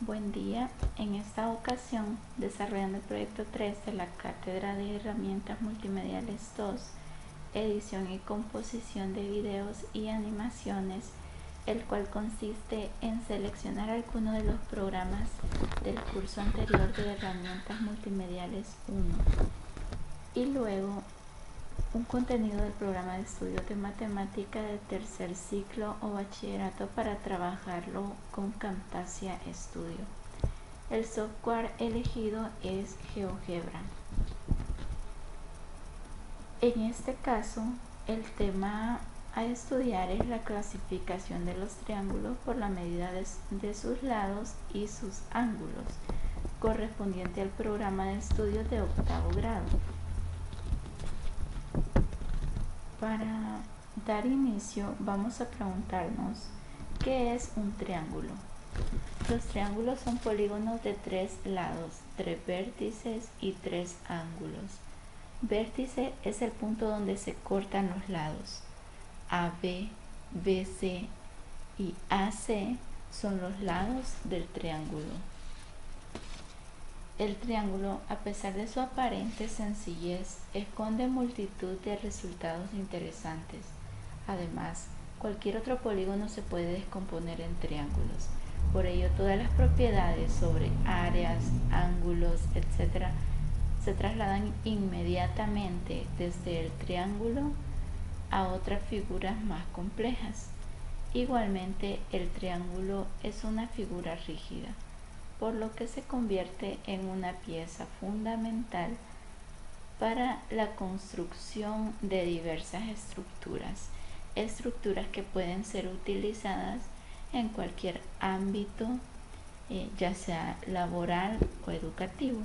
Buen día, en esta ocasión desarrollando el proyecto 3 de la Cátedra de Herramientas Multimediales 2, edición y composición de videos y animaciones, el cual consiste en seleccionar alguno de los programas del curso anterior de Herramientas Multimediales 1 y luego un contenido del programa de estudios de matemática de tercer ciclo o bachillerato para trabajarlo con Camtasia Studio. El software elegido es GeoGebra. En este caso, el tema a estudiar es la clasificación de los triángulos por la medida de sus lados y sus ángulos, correspondiente al programa de estudios de octavo grado. Para dar inicio, vamos a preguntarnos ¿qué es un triángulo? Los triángulos son polígonos de 3 lados, 3 vértices y 3 ángulos. Vértice es el punto donde se cortan los lados. AB, BC y AC son los lados del triángulo. El triángulo, a pesar de su aparente sencillez, esconde multitud de resultados interesantes. Además, cualquier otro polígono se puede descomponer en triángulos. Por ello, todas las propiedades sobre áreas, ángulos, etc. se trasladan inmediatamente desde el triángulo a otras figuras más complejas. Igualmente, el triángulo es una figura rígida, por lo que se convierte en una pieza fundamental para la construcción de diversas estructuras que pueden ser utilizadas en cualquier ámbito, ya sea laboral o educativo.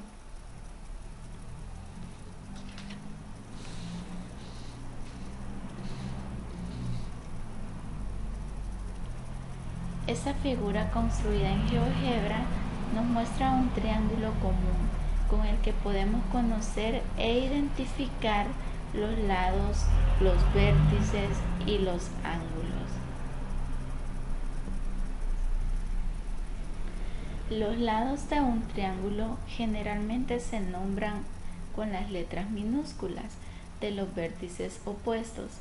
Esta figura construida en GeoGebra nos muestra un triángulo común con el que podemos conocer e identificar los lados, los vértices y los ángulos. Los lados de un triángulo generalmente se nombran con las letras minúsculas de los vértices opuestos.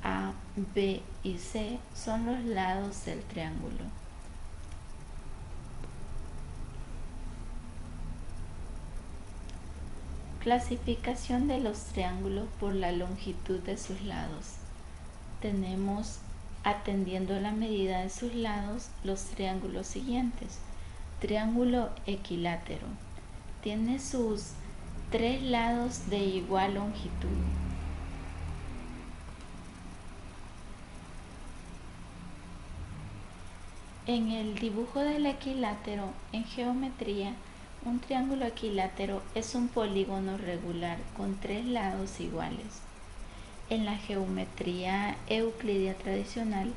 A, B y C son los lados del triángulo. Clasificación de los triángulos por la longitud de sus lados. Tenemos, atendiendo la medida de sus lados, los triángulos siguientes. Triángulo equilátero. Tiene sus 3 lados de igual longitud. En el dibujo del equilátero, en geometría, un triángulo equilátero es un polígono regular con 3 lados iguales. En la geometría euclídea tradicional,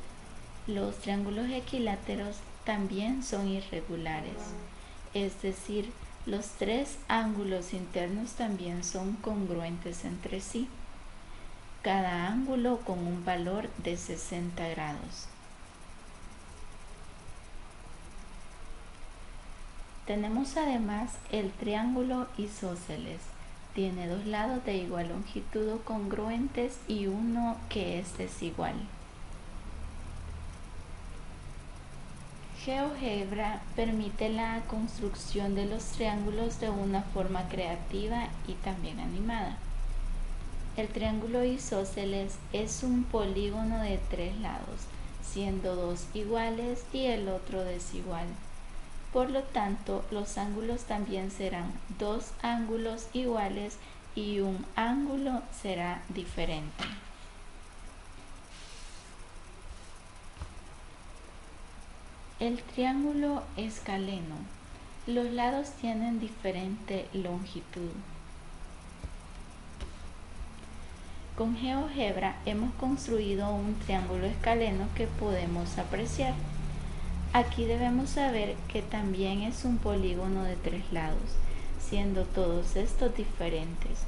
los triángulos equiláteros también son irregulares, es decir, los 3 ángulos internos también son congruentes entre sí, cada ángulo con un valor de 60 grados. Tenemos además el triángulo isósceles. Tiene 2 lados de igual longitud o congruentes y uno que es desigual. GeoGebra permite la construcción de los triángulos de una forma creativa y también animada. El triángulo isósceles es un polígono de 3 lados, siendo 2 iguales y el otro desigual. Por lo tanto, los ángulos también serán 2 ángulos iguales y un ángulo será diferente. El triángulo escaleno. Los lados tienen diferente longitud. Con GeoGebra hemos construido un triángulo escaleno que podemos apreciar. Aquí debemos saber que también es un polígono de 3 lados, siendo todos estos diferentes.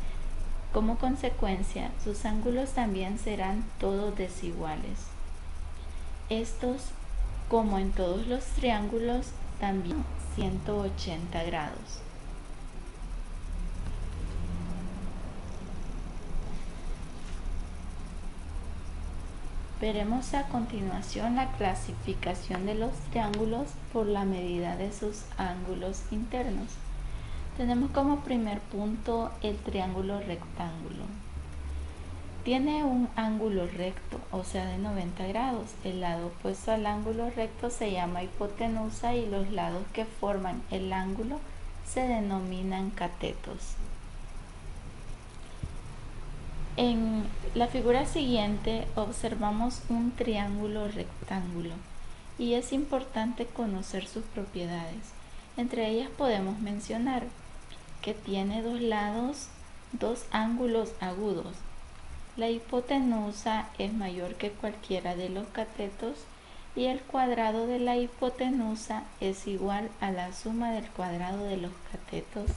Como consecuencia, sus ángulos también serán todos desiguales. Estos, como en todos los triángulos, también 180 grados. Veremos a continuación la clasificación de los triángulos por la medida de sus ángulos internos. Tenemos como primer punto el triángulo rectángulo. Tiene un ángulo recto, o sea de 90 grados. El lado opuesto al ángulo recto se llama hipotenusa y los lados que forman el ángulo se denominan catetos. En la figura siguiente observamos un triángulo rectángulo y es importante conocer sus propiedades. Entre ellas podemos mencionar que tiene dos lados, dos ángulos agudos. La hipotenusa es mayor que cualquiera de los catetos y el cuadrado de la hipotenusa es igual a la suma del cuadrado de los catetos,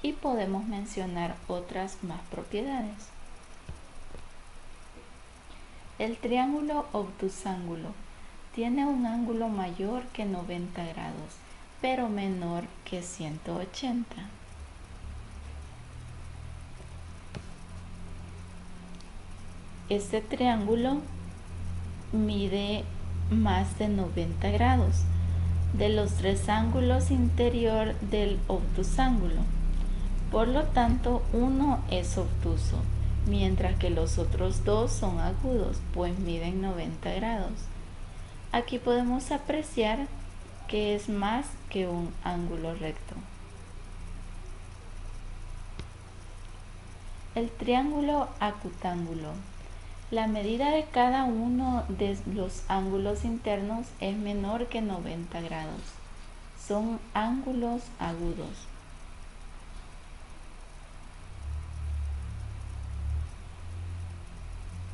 y podemos mencionar otras más propiedades. El triángulo obtusángulo tiene un ángulo mayor que 90 grados, pero menor que 180. Este triángulo mide más de 90 grados de los tres ángulos interior del obtusángulo. Por lo tanto, uno es obtuso, mientras que los otros dos son agudos, pues miden 90 grados. Aquí podemos apreciar que es más que un ángulo recto. El triángulo acutángulo. La medida de cada uno de los ángulos internos es menor que 90 grados. Son ángulos agudos.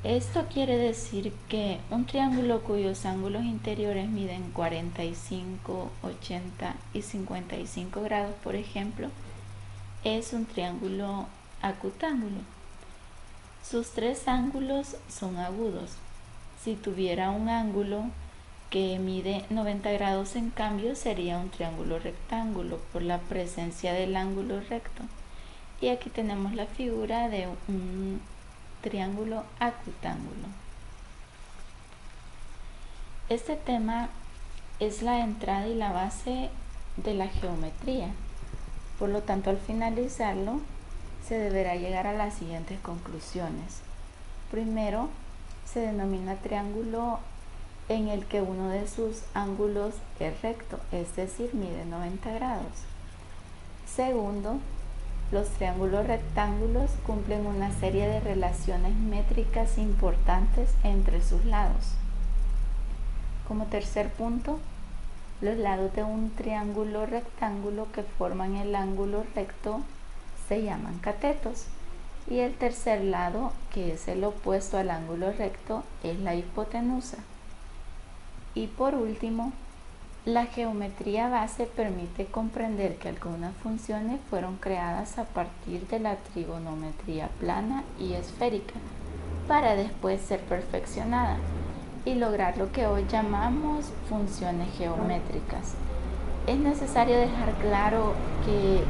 Esto quiere decir que un triángulo cuyos ángulos interiores miden 45, 80 y 55 grados, por ejemplo, es un triángulo acutángulo. Sus tres ángulos son agudos. Si tuviera un ángulo que mide 90 grados, en cambio, sería un triángulo rectángulo por la presencia del ángulo recto. Y aquí tenemos la figura de un triángulo acutángulo. Este tema es la entrada y la base de la geometría. Por lo tanto, al finalizarlo, se deberá llegar a las siguientes conclusiones. Primero, se denomina triángulo en el que uno de sus ángulos es recto, es decir, mide 90 grados. Segundo, los triángulos rectángulos cumplen una serie de relaciones métricas importantes entre sus lados. Como tercer punto, los lados de un triángulo rectángulo que forman el ángulo recto se llaman catetos, y el tercer lado, que es el opuesto al ángulo recto, es la hipotenusa. Y por último, la geometría base permite comprender que algunas funciones fueron creadas a partir de la trigonometría plana y esférica para después ser perfeccionada y lograr lo que hoy llamamos funciones geométricas. Es necesario dejar claro que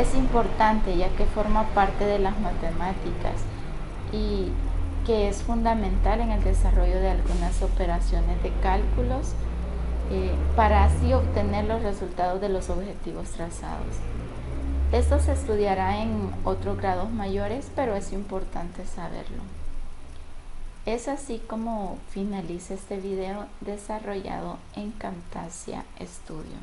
es importante, ya que forma parte de las matemáticas y que es fundamental en el desarrollo de algunas operaciones de cálculos para así obtener los resultados de los objetivos trazados. Esto se estudiará en otros grados mayores, pero es importante saberlo. Es así como finaliza este video desarrollado en Camtasia Studio.